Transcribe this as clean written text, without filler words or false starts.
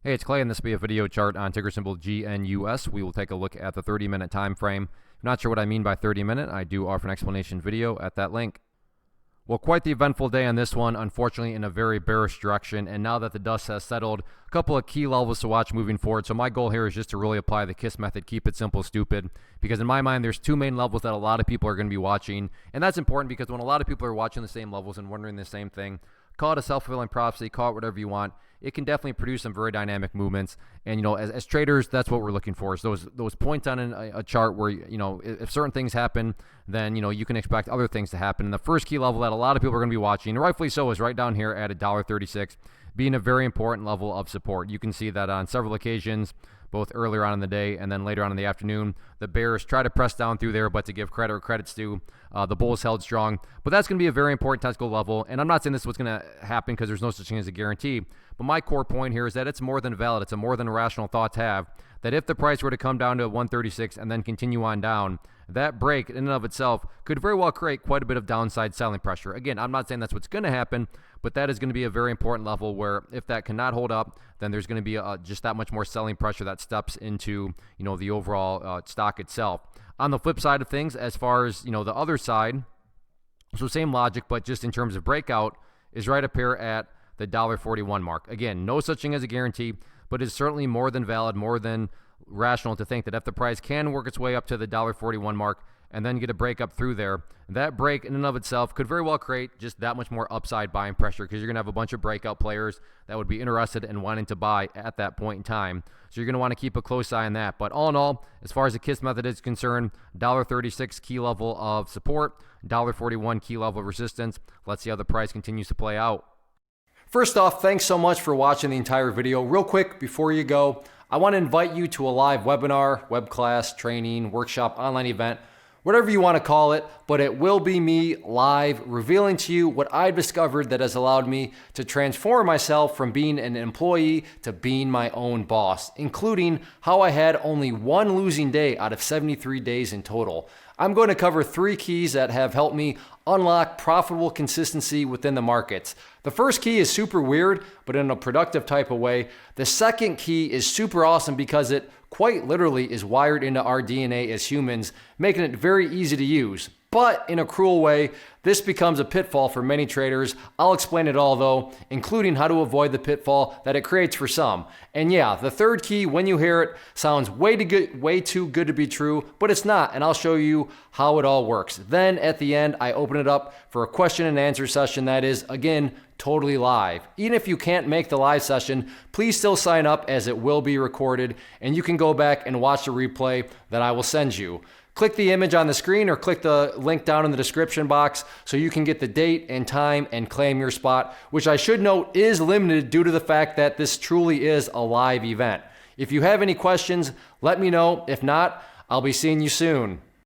Hey, it's Clay, and this will be a video chart on ticker symbol GNUS. We will take a look at the 30-minute time frame. If you're not sure what I mean by 30-minute, I do offer an explanation video at that link. Well, quite the eventful day on this one, unfortunately in a very bearish direction, and now that the dust has settled, a couple of key levels to watch moving forward. So my goal here is just to really apply the KISS method, keep it simple, stupid, because in my mind there's two main levels that a lot of people are going to be watching, and that's important because when a lot of people are watching the same levels and wondering the same thing, call it a self-fulfilling prophecy, call it whatever you want, it can definitely produce some very dynamic movements. And, as traders, that's what we're looking for, is those points on a chart where, if certain things happen, then, you can expect other things to happen. And the first key level that a lot of people are going to be watching, and rightfully so, is right down here at $1.36, being a very important level of support. You can see that on several occasions, both earlier on in the day and then later on in the afternoon. The bears try to press down through there, but to give credit where credit's due, the bulls held strong. But that's going to be a very important technical level, and I'm not saying this is what's going to happen because there's no such thing as a guarantee, but my core point here is that it's more than valid. It's a more than rational thought to have that if the price were to come down to 136 and then continue on down, that break in and of itself could very well create quite a bit of downside selling pressure. Again, I'm not saying that's what's going to happen, but that is going to be a very important level where if that cannot hold up, then there's going to be just that much more selling pressure that steps into, the overall stock itself. On the flip side of things, as far as, the other side, so same logic, but just in terms of breakout, is right up here at the $1.41 mark. Again, no such thing as a guarantee, but it's certainly more than valid, more than rational to think that if the price can work its way up to the $1.41 mark and then get a break up through there, that break in and of itself could very well create just that much more upside buying pressure because you're going to have a bunch of breakout players that would be interested in wanting to buy at that point in time. So you're going to want to keep a close eye on that. But all in all, as far as the KISS method is concerned, $1.36 key level of support, $1.41 key level of resistance. Let's see how the price continues to play out. First off, thanks so much for watching the entire video. Real quick, before you go, I want to invite you to a live webinar, web class, training, workshop, online event, whatever you want to call it, but it will be me live revealing to you what I've discovered that has allowed me to transform myself from being an employee to being my own boss, including how I had only one losing day out of 73 days in total. I'm going to cover 3 keys that have helped me unlock profitable consistency within the markets. The first key is super weird, but in a productive type of way. The second key is super awesome because it quite literally is wired into our DNA as humans, making it very easy to use. But in a cruel way, this becomes a pitfall for many traders. I'll explain it all though, including how to avoid the pitfall that it creates for some. And yeah, the third key, when you hear it, sounds way too good to be true, but it's not, and I'll show you how it all works. Then at the end, I open it up for a question and answer session that is, again, totally live. Even if you can't make the live session, please still sign up as it will be recorded, and you can go back and watch the replay that I will send you. Click the image on the screen or click the link down in the description box so you can get the date and time and claim your spot, which I should note is limited due to the fact that this truly is a live event. If you have any questions, let me know. If not, I'll be seeing you soon.